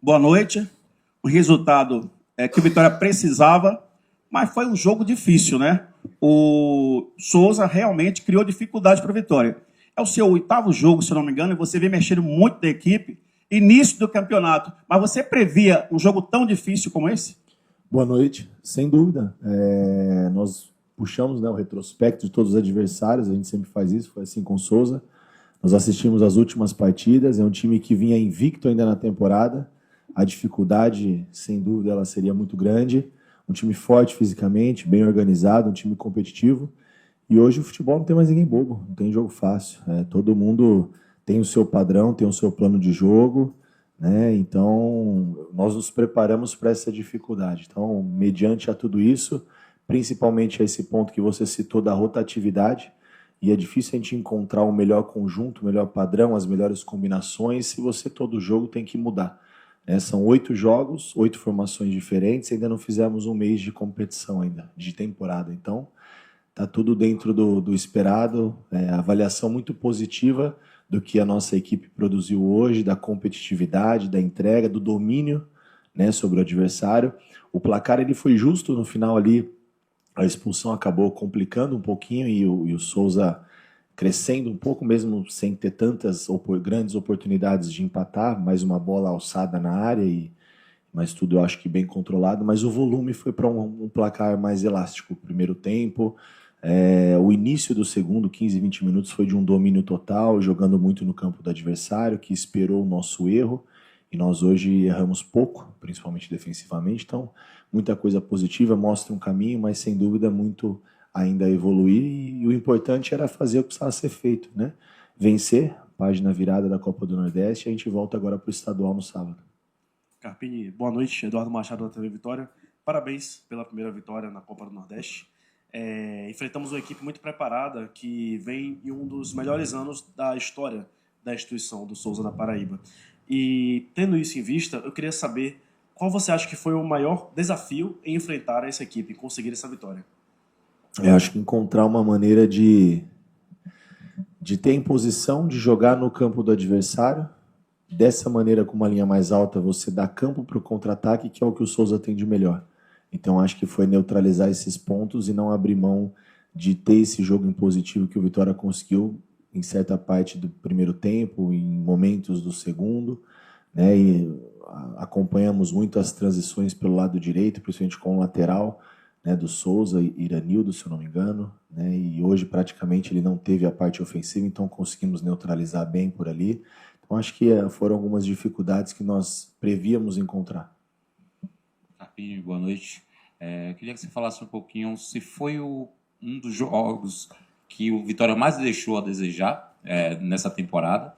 boa noite. O resultado é que o Vitória precisava, mas foi um jogo difícil, né? O Souza realmente criou dificuldade para a Vitória. É o seu 8º jogo, se não me engano, e você vem mexendo muito da equipe, início do campeonato. Mas você previa um jogo tão difícil como esse? Boa noite, sem dúvida. Nós puxamos, né, o retrospecto de todos os adversários, a gente sempre faz isso, foi assim com o Souza. Nós assistimos as últimas partidas, é um time que vinha invicto ainda na temporada. A dificuldade, sem dúvida, ela seria muito grande. Um time forte fisicamente, bem organizado, um time competitivo. E hoje o futebol não tem mais ninguém bobo, não tem jogo fácil. Todo mundo tem o seu padrão, tem o seu plano de jogo, né? Então, nós nos preparamos para essa dificuldade. Então, mediante a tudo isso, principalmente a esse ponto que você citou da rotatividade, e é difícil a gente encontrar o melhor conjunto, o melhor padrão, as melhores combinações, se você todo jogo tem que mudar. São 8 jogos, 8 formações diferentes, ainda não fizemos um mês de competição ainda, de temporada. Então, está tudo dentro do esperado, avaliação muito positiva do que a nossa equipe produziu hoje, da competitividade, da entrega, do domínio, né, sobre o adversário. O placar ele foi justo no final ali, a expulsão acabou complicando um pouquinho e o Souza crescendo um pouco, mesmo sem ter tantas grandes oportunidades de empatar, mais uma bola alçada na área, mas tudo eu acho que bem controlado, mas o volume foi para um placar mais elástico. Primeiro tempo, o início do segundo, 15, 20 minutos, foi de um domínio total, jogando muito no campo do adversário, que esperou o nosso erro, e nós hoje erramos pouco, principalmente defensivamente, então muita coisa positiva, mostra um caminho, mas sem dúvida muito ainda a evoluir, e o importante era fazer o que precisava ser feito, né? Vencer, página virada da Copa do Nordeste, e a gente volta agora para o estadual no sábado. Carpini, boa noite, Eduardo Machado da TV Vitória. Parabéns pela primeira vitória na Copa do Nordeste. Enfrentamos uma equipe muito preparada que vem em um dos melhores anos da história da instituição do Souza da Paraíba. E tendo isso em vista, eu queria saber qual você acha que foi o maior desafio em enfrentar essa equipe, em conseguir essa vitória. Eu acho que encontrar uma maneira de ter imposição, de jogar no campo do adversário. Dessa maneira, com uma linha mais alta, você dá campo para o contra-ataque, que é o que o Souza tem de melhor. Então, acho que foi neutralizar esses pontos e não abrir mão de ter esse jogo impositivo que o Vitória conseguiu em certa parte do primeiro tempo, em momentos do segundo, né? E acompanhamos muito as transições pelo lado direito, principalmente com o lateral, né, do Souza, Iranildo, se eu não me engano, né? E hoje praticamente ele não teve a parte ofensiva, então conseguimos neutralizar bem por ali. Então acho que foram algumas dificuldades que nós prevíamos encontrar. Carpini, boa noite. Queria que você falasse um pouquinho se foi um dos jogos que o Vitória mais deixou a desejar nessa temporada,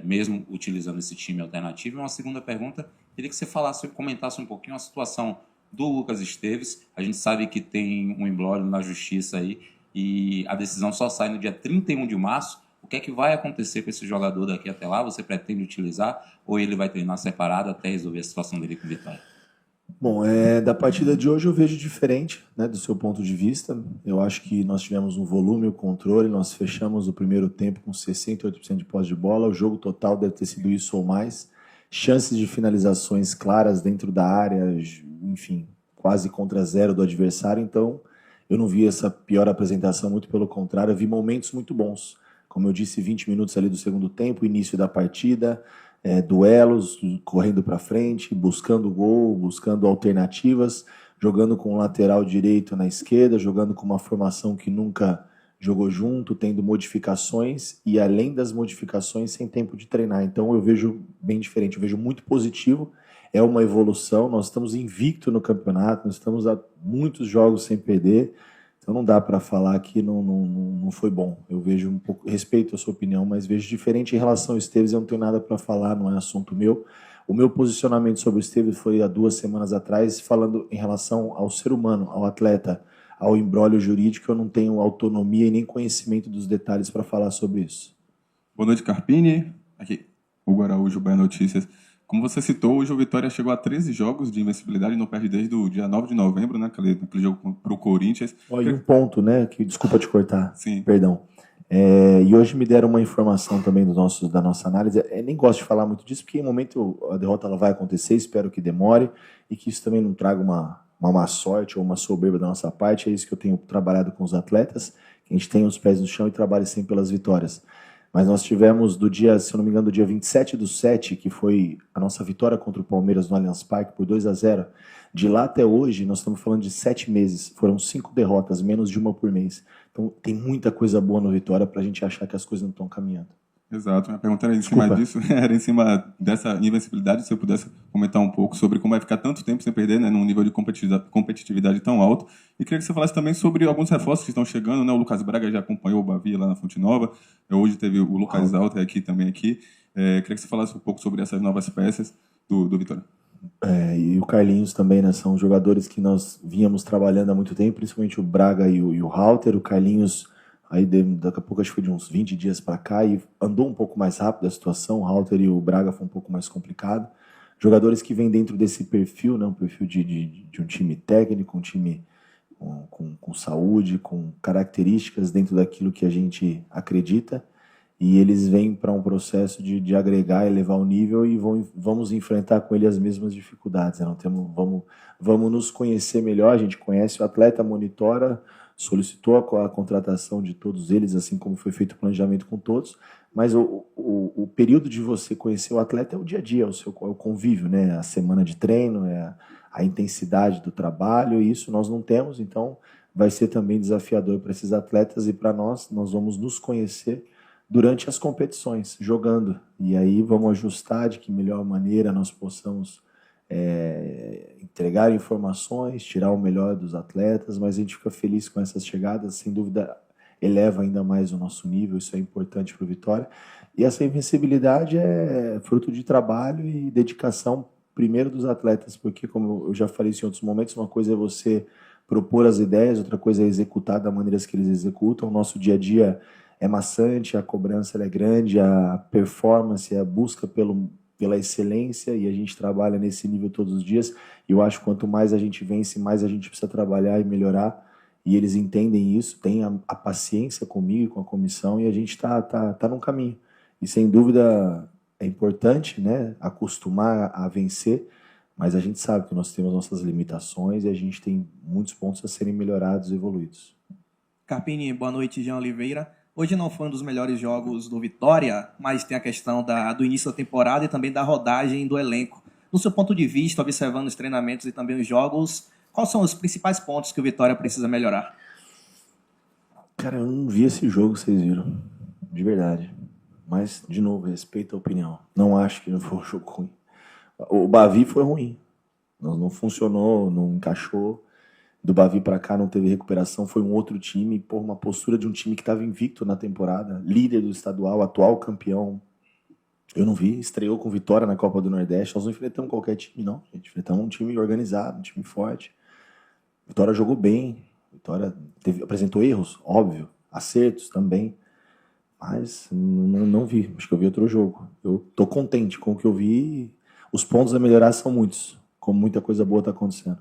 mesmo utilizando esse time alternativo. E uma segunda pergunta, queria que você comentasse um pouquinho a situação do Lucas Esteves. A gente sabe que tem um imbróglio na justiça aí e a decisão só sai no dia 31 de março. O que é que vai acontecer com esse jogador daqui até lá? Você pretende utilizar ou ele vai treinar separado até resolver a situação dele com o Vitória? Bom, da partida de hoje eu vejo diferente, né, do seu ponto de vista. Eu acho que nós tivemos um volume, o controle, nós fechamos o primeiro tempo com 68% de posse de bola, o jogo total deve ter sido isso ou mais. Chances de finalizações claras dentro da área, enfim, quase contra zero do adversário, então eu não vi essa pior apresentação, muito pelo contrário, eu vi momentos muito bons. Como eu disse, 20 minutos ali do segundo tempo, início da partida, duelos, correndo para frente, buscando gol, buscando alternativas, jogando com o lateral direito na esquerda, jogando com uma formação que nunca jogou junto, tendo modificações e além das modificações sem tempo de treinar. Então eu vejo bem diferente, eu vejo muito positivo, é uma evolução, nós estamos invicto no campeonato, nós estamos há muitos jogos sem perder, então não dá para falar que não foi bom. Eu vejo um pouco, respeito a sua opinião, mas vejo diferente em relação ao Esteves, eu não tenho nada para falar, não é assunto meu. O meu posicionamento sobre o Esteves foi há 2 semanas atrás, falando em relação ao ser humano, ao atleta, ao imbróglio jurídico, eu não tenho autonomia e nem conhecimento dos detalhes para falar sobre isso. Boa noite, Carpini. Aqui, Hugo Araújo, Bahia Notícias. Como você citou, hoje o Vitória chegou a 13 jogos de invencibilidade e não perde desde o dia 9 de novembro, né? Aquele jogo para o Corinthians. Olha, um ponto, né? Desculpa te cortar. Sim. Perdão. E hoje me deram uma informação também da nossa análise. Nem gosto de falar muito disso, porque em momento a derrota ela vai acontecer, espero que demore, e que isso também não traga uma má sorte ou uma soberba da nossa parte. É isso que eu tenho trabalhado com os atletas, que a gente tenha os pés no chão e trabalhe sempre pelas vitórias. Mas nós tivemos do dia, se eu não me engano, do dia 27/7, que foi a nossa vitória contra o Palmeiras no Allianz Parque por 2-0. De lá até hoje, nós estamos falando de 7 meses. Foram 5 derrotas, menos de uma por mês. Então tem muita coisa boa no Vitória para a gente achar que as coisas não estão caminhando. Exato, minha pergunta era em cima disso, era em cima dessa invencibilidade, se eu pudesse comentar um pouco sobre como vai ficar tanto tempo sem perder, né, num nível de competitividade tão alto. E queria que você falasse também sobre alguns reforços que estão chegando, né, o Lucas Braga já acompanhou o Bavi lá na Fonte Nova, hoje teve o Lucas Alter aqui também. Queria que você falasse um pouco sobre essas novas peças do Vitória. E o Carlinhos também, né, são jogadores que nós vínhamos trabalhando há muito tempo, principalmente o Braga e o Halter. O Carlinhos, aí daqui a pouco, acho que foi de uns 20 dias para cá, e andou um pouco mais rápido a situação. O Halter e o Braga foi um pouco mais complicado. Jogadores que vêm dentro desse perfil, né, um perfil de um time técnico, um time com saúde, com características dentro daquilo que a gente acredita. E eles vêm para um processo de agregar, elevar o nível, e vamos enfrentar com ele as mesmas dificuldades. Né? Vamos nos conhecer melhor, a gente conhece o atleta, monitora, solicitou a contratação de todos eles, assim como foi feito o planejamento com todos, mas o período de você conhecer o atleta é o dia a dia, é o convívio, né? A semana de treino, a intensidade do trabalho, e isso nós não temos, então vai ser também desafiador para esses atletas e para nós vamos nos conhecer durante as competições, jogando. E aí vamos ajustar de que melhor maneira nós possamos entregar informações, tirar o melhor dos atletas, mas a gente fica feliz com essas chegadas, sem dúvida eleva ainda mais o nosso nível, isso é importante para o Vitória. E essa invencibilidade é fruto de trabalho e dedicação, primeiro dos atletas, porque, como eu já falei isso em outros momentos, uma coisa é você propor as ideias, outra coisa é executar da maneira que eles executam. O nosso dia a dia é maçante, a cobrança é grande, a performance, a busca pela excelência, e a gente trabalha nesse nível todos os dias. E eu acho que quanto mais a gente vence, mais a gente precisa trabalhar e melhorar, e eles entendem isso, têm a paciência comigo e com a comissão, e a gente tá num caminho. E sem dúvida é importante, né, acostumar a vencer, mas a gente sabe que nós temos nossas limitações e a gente tem muitos pontos a serem melhorados e evoluídos. Carpini, boa noite, Jean Oliveira. Hoje não foi um dos melhores jogos do Vitória, mas tem a questão do início da temporada e também da rodagem do elenco. No seu ponto de vista, observando os treinamentos e também os jogos, quais são os principais pontos que o Vitória precisa melhorar? Cara, eu não vi esse jogo, vocês viram, de verdade. Mas, de novo, respeito a opinião. Não acho que não foi um jogo ruim. O Bavi foi ruim. Não funcionou, não encaixou. Do Bavi para cá não teve recuperação, foi um outro time, uma postura de um time que estava invicto na temporada, líder do estadual, atual campeão. Eu não vi, estreou com vitória na Copa do Nordeste. Nós não enfrentamos qualquer time, não. A gente enfrentamos um time organizado, um time forte. Vitória jogou bem, Vitória apresentou erros, óbvio, acertos também, mas não vi. Acho que eu vi outro jogo. Eu tô contente com o que eu vi. Os pontos a melhorar são muitos, como muita coisa boa está acontecendo.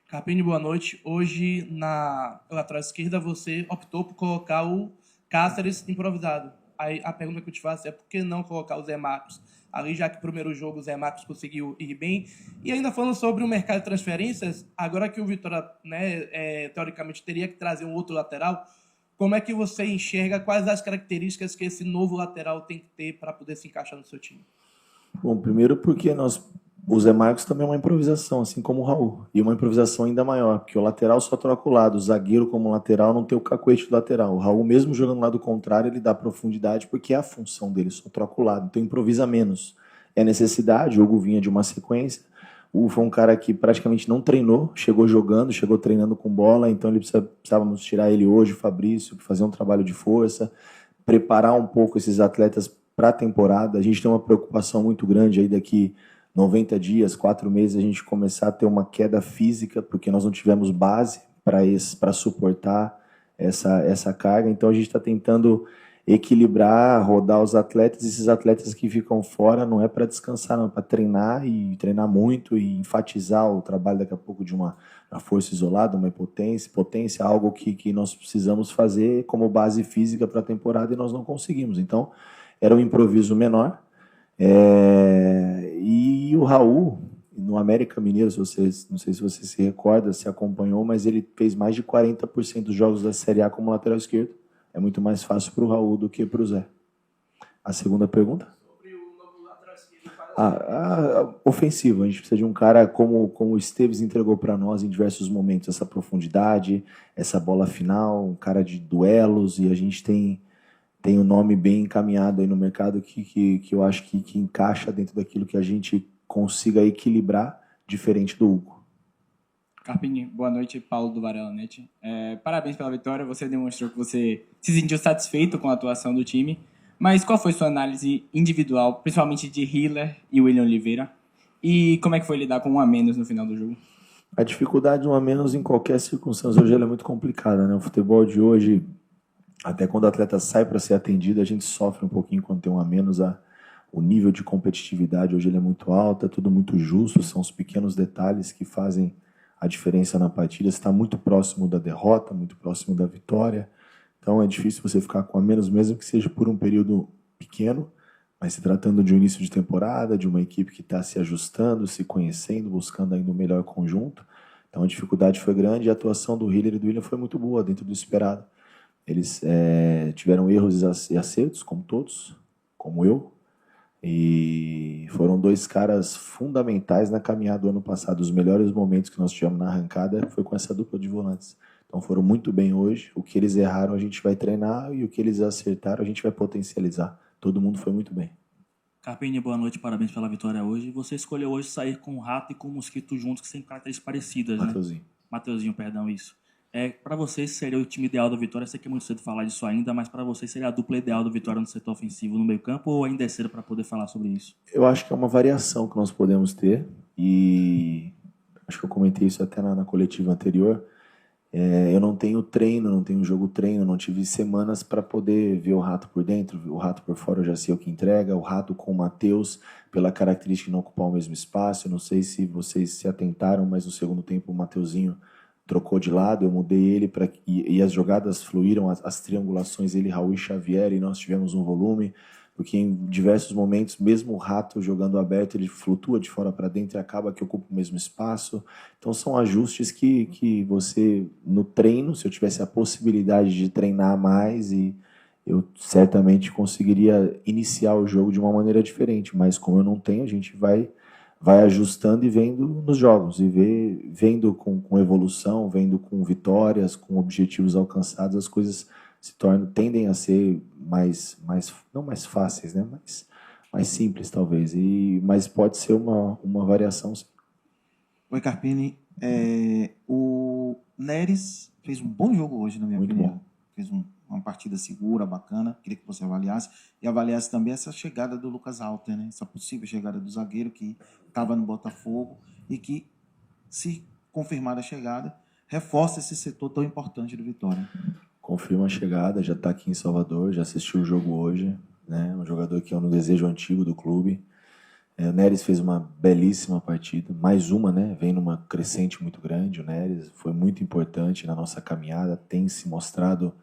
Carpini, boa noite. Hoje, na lateral esquerda, você optou por colocar o Cáceres improvisado. Aí a pergunta que eu te faço é por que não colocar o Zé Marcos ali, já que no primeiro jogo o Zé Marcos conseguiu ir bem? E ainda falando sobre o mercado de transferências, agora que o Vitória, teoricamente, teria que trazer um outro lateral, como é que você enxerga quais as características que esse novo lateral tem que ter para poder se encaixar no seu time? Bom, primeiro porque o Zé Marcos também é uma improvisação, assim como o Raul. E uma improvisação ainda maior, porque o lateral só troca o lado. O zagueiro, como lateral, não tem o cacuete do lateral. O Raul, mesmo jogando do lado contrário, ele dá profundidade porque é a função dele, só troca o lado. Então improvisa menos. É necessidade, o Hugo vinha de uma sequência. O Hugo foi um cara que praticamente não treinou, chegou jogando, chegou treinando com bola, então precisávamos tirar ele hoje, o Fabrício, fazer um trabalho de força, preparar um pouco esses atletas para a temporada. A gente tem uma preocupação muito grande aí daqui 90 dias, 4 meses, a gente começar a ter uma queda física, porque nós não tivemos base para suportar essa carga. Então a gente está tentando equilibrar, rodar os atletas. Esses atletas que ficam fora não é para descansar, não, é para treinar e treinar muito e enfatizar o trabalho daqui a pouco de uma força isolada, uma potência, algo que nós precisamos fazer como base física para a temporada e nós não conseguimos. Então, era um improviso menor. E o Raul, no América Mineiro, não sei se você se recorda, se acompanhou, mas ele fez mais de 40% dos jogos da Série A como lateral esquerdo. É muito mais fácil para o Raul do que para o Zé. A segunda pergunta? Sobre o novo lateral esquerdo. Ofensivo. A gente precisa de um cara como o Esteves entregou para nós em diversos momentos, essa profundidade, essa bola final, um cara de duelos, e a gente tem um nome bem encaminhado aí no mercado que eu acho que encaixa dentro daquilo que a gente consiga equilibrar, diferente do Hugo. Carpini, boa noite, Paulo do Varela Net. Parabéns pela vitória, você demonstrou que você se sentiu satisfeito com a atuação do time, mas qual foi sua análise individual, principalmente de Hiller e William Oliveira, e como é que foi lidar com um a menos no final do jogo? A dificuldade de um a menos em qualquer circunstância hoje ela é muito complicada, né? O futebol de hoje, até quando o atleta sai para ser atendido, a gente sofre um pouquinho quando tem um a menos. O nível de competitividade hoje ele é muito alto, é tudo muito justo, são os pequenos detalhes que fazem a diferença na partida. Você está muito próximo da derrota, muito próximo da vitória. Então é difícil você ficar com a menos, mesmo que seja por um período pequeno, mas se tratando de um início de temporada, de uma equipe que está se ajustando, se conhecendo, buscando ainda o melhor conjunto. Então a dificuldade foi grande e a atuação do Hiller e do William foi muito boa, dentro do esperado. Eles tiveram erros e acertos, como todos, como eu, e foram dois caras fundamentais na caminhada do ano passado. Os melhores momentos que nós tivemos na arrancada foi com essa dupla de volantes. Então foram muito bem hoje. O que eles erraram a gente vai treinar e o que eles acertaram a gente vai potencializar. Todo mundo foi muito bem. Carpini, boa noite, parabéns pela vitória hoje. Você escolheu hoje sair com o Rato e com o Mosquito juntos, que têm características parecidas, né? Mateuzinho, perdão, isso. Para vocês seria o time ideal do Vitória, sei que é muito cedo falar disso ainda, mas para vocês seria a dupla ideal do Vitória no setor ofensivo, no meio campo, ou ainda é cedo para poder falar sobre isso? Eu acho que é uma variação que nós podemos ter, e acho que eu comentei isso até na coletiva anterior. Eu não tenho treino, não tenho jogo treino, não tive semanas para poder ver o Rato por dentro, o Rato por fora eu já sei o que entrega, o Rato com o Matheus, pela característica de não ocupar o mesmo espaço. Eu não sei se vocês se atentaram, mas no segundo tempo o Mateuzinho trocou de lado, eu mudei ele e as jogadas fluíram, as triangulações, ele, Raul e Xavier, e nós tivemos um volume, porque em diversos momentos, mesmo o Rato jogando aberto, ele flutua de fora para dentro e acaba que ocupa o mesmo espaço. Então são ajustes que você, no treino, se eu tivesse a possibilidade de treinar mais, e eu certamente conseguiria iniciar o jogo de uma maneira diferente, mas como eu não tenho, a gente vai ajustando e vendo nos jogos, e vendo com evolução, vendo com vitórias, com objetivos alcançados, as coisas tendem a ser não mais fáceis, né? mais simples talvez, mas pode ser uma variação. Sim. Oi, Carpini. O Neres fez um bom jogo hoje, na minha opinião. Bom. Fez uma partida segura, bacana. Queria que você avaliasse. E avaliasse também essa chegada do Lucas Halter, né? Essa possível chegada do zagueiro que estava no Botafogo e que, se confirmar a chegada, reforça esse setor tão importante do Vitória. Confirma a chegada, já está aqui em Salvador, já assistiu o jogo hoje, né? Um jogador que é um desejo antigo do clube. O Neres fez uma belíssima partida, mais uma, né? Vem numa crescente muito grande. O Neres foi muito importante na nossa caminhada, tem se mostrado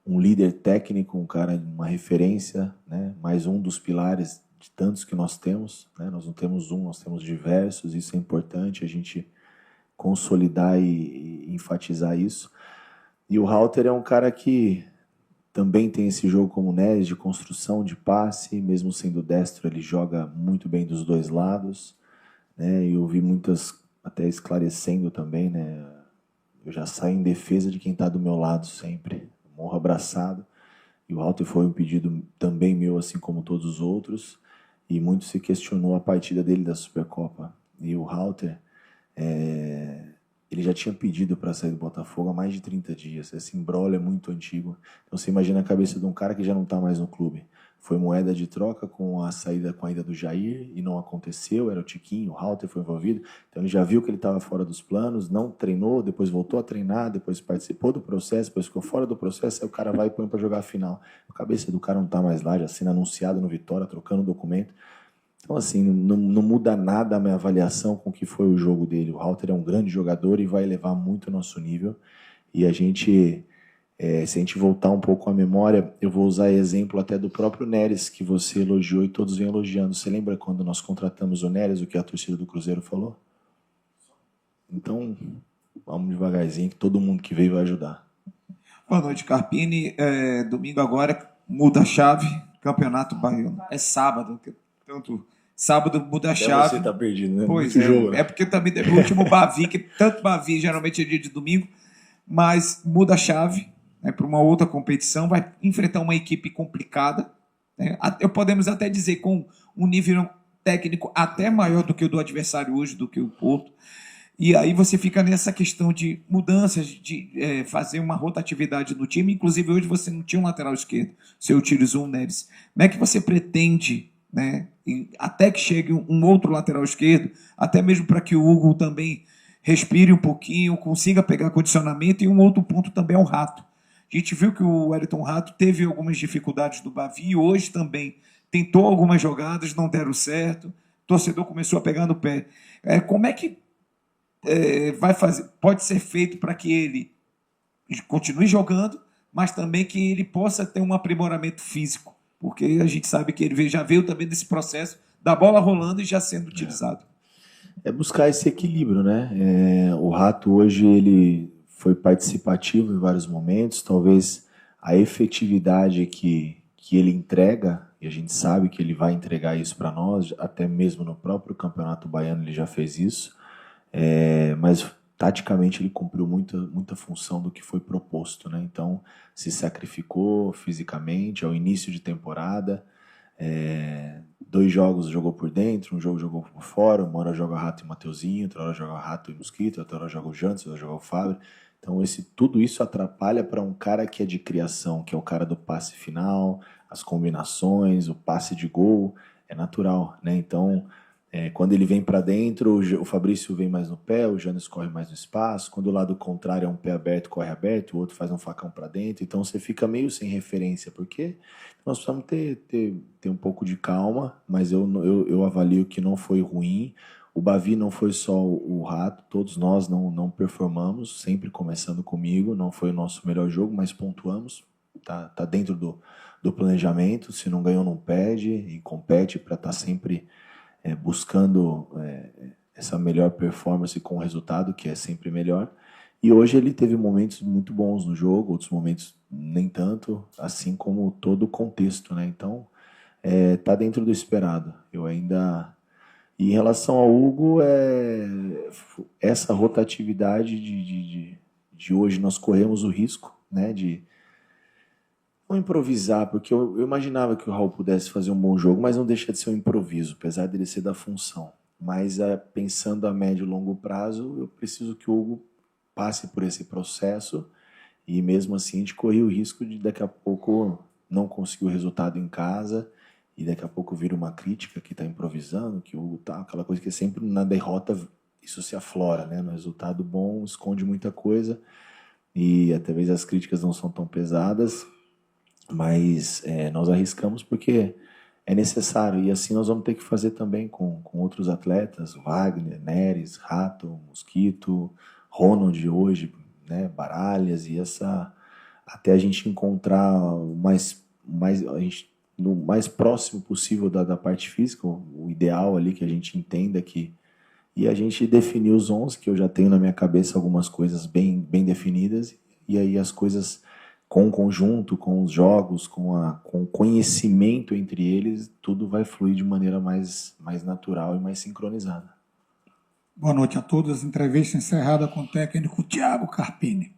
um líder técnico, um cara, uma referência, né? Mais um dos pilares de tantos que nós temos, né? Nós não temos um, nós temos diversos. Isso é importante, a gente consolidar e enfatizar isso. E o Halter é um cara que também tem esse jogo como o Neres, de construção, de passe, mesmo sendo destro, ele joga muito bem dos dois lados, né? E eu vi muitas até esclarecendo também, né? Eu já saio em defesa de quem está do meu lado sempre, morro abraçado. E o Halter foi um pedido também meu, assim como todos os outros, e muito se questionou a partida dele da Supercopa. E o Halter, ele já tinha pedido para sair do Botafogo há mais de 30 dias. Esse imbróglio é muito antigo. Então você imagina a cabeça de um cara que já não está mais no clube. foi moeda de troca com a ida do Jair e não aconteceu, era o Tiquinho, o Halter foi envolvido, então ele já viu que ele estava fora dos planos, não treinou, depois voltou a treinar, depois participou do processo, depois ficou fora do processo, aí o cara vai e põe para jogar a final. A cabeça do cara não está mais lá, já sendo anunciado no Vitória, trocando documento. Então, assim, não muda nada a minha avaliação com o que foi o jogo dele. O Halter é um grande jogador e vai elevar muito o nosso nível. E a gente, se a gente voltar um pouco à memória, eu vou usar exemplo até do próprio Neres, que você elogiou e todos vêm elogiando. Você lembra quando nós contratamos o Neres, o que a torcida do Cruzeiro falou? Então, vamos devagarzinho, que todo mundo que veio vai ajudar. Boa noite, Carpini. Domingo agora muda a chave, Campeonato Baiano. É sábado, tanto sábado muda a chave. Você tá perdido, né? Pois muito jogo, né? É porque também teve o último Bavi, que tanto Bavi geralmente é dia de domingo, mas muda a chave, né, para uma outra competição, vai enfrentar uma equipe complicada, né? Podemos até dizer com um nível técnico até maior do que o do adversário hoje, do que o Porto. E aí você fica nessa questão de mudanças, de fazer uma rotatividade no time. Inclusive, hoje você não tinha um lateral esquerdo, você utilizou um Neres. Como é que você pretende, né, até que chegue um outro lateral esquerdo, até mesmo para que o Hugo também respire um pouquinho, consiga pegar condicionamento? E um outro ponto também é o Rato. A gente viu que o Wellington Rato teve algumas dificuldades do Bavi, hoje também tentou algumas jogadas, não deram certo, o torcedor começou a pegar no pé. Como é que pode ser feito para que ele continue jogando, mas também que ele possa ter um aprimoramento físico? Porque a gente sabe que ele já veio também desse processo da bola rolando e já sendo utilizado. É buscar esse equilíbrio, né? O Rato hoje ele foi participativo em vários momentos, talvez a efetividade que ele entrega, e a gente sabe que ele vai entregar isso para nós, até mesmo no próprio Campeonato Baiano ele já fez isso, mas taticamente ele cumpriu muita função do que foi proposto, né? Então se sacrificou fisicamente ao início de temporada, 2 jogos jogou por dentro, um jogo jogou por fora, uma hora joga Rato e Mateuzinho, outra hora joga Rato e Mosquito, outra hora joga o Jantos, outra hora joga o Fábio. Então tudo isso atrapalha para um cara que é de criação, que é o cara do passe final, as combinações, o passe de gol, é natural, né? Então quando ele vem para dentro, o Fabrício vem mais no pé, o Janus corre mais no espaço. Quando o lado contrário é um pé aberto, corre aberto, o outro faz um facão para dentro. Então você fica meio sem referência, porque nós precisamos ter um pouco de calma, mas eu avalio que não foi ruim. O Bavi não foi só o Rato, todos nós não performamos, sempre começando comigo. Não foi o nosso melhor jogo, mas pontuamos, tá dentro do planejamento. Se não ganhou, não perde, e compete para estar sempre buscando essa melhor performance com o resultado, que é sempre melhor. E hoje ele teve momentos muito bons no jogo, outros momentos nem tanto, assim como todo o contexto, né? Então, tá dentro do esperado. E em relação ao Hugo, essa rotatividade de hoje, nós corremos o risco, né, de não improvisar, porque eu imaginava que o Raul pudesse fazer um bom jogo, mas não deixa de ser um improviso, apesar dele ser da função. Mas pensando a médio e longo prazo, eu preciso que o Hugo passe por esse processo, e mesmo assim a gente corria o risco de daqui a pouco não conseguir o resultado em casa, e daqui a pouco vira uma crítica que está improvisando, que o Hugo tá, aquela coisa que sempre na derrota isso se aflora, né? No resultado bom esconde muita coisa, e até vezes as críticas não são tão pesadas, mas nós arriscamos porque é necessário, e assim nós vamos ter que fazer também com outros atletas, Wagner, Neres, Rato, Mosquito, Ronald hoje, né, Baralhas, e até a gente encontrar no mais próximo possível da parte física, o ideal ali que a gente entenda que, e a gente definiu os 11, que eu já tenho na minha cabeça algumas coisas bem definidas, e aí as coisas com o conjunto, com os jogos, com o conhecimento entre eles, tudo vai fluir de maneira mais natural e mais sincronizada. Boa noite a todos. Entrevista encerrada com o técnico Thiago Carpini.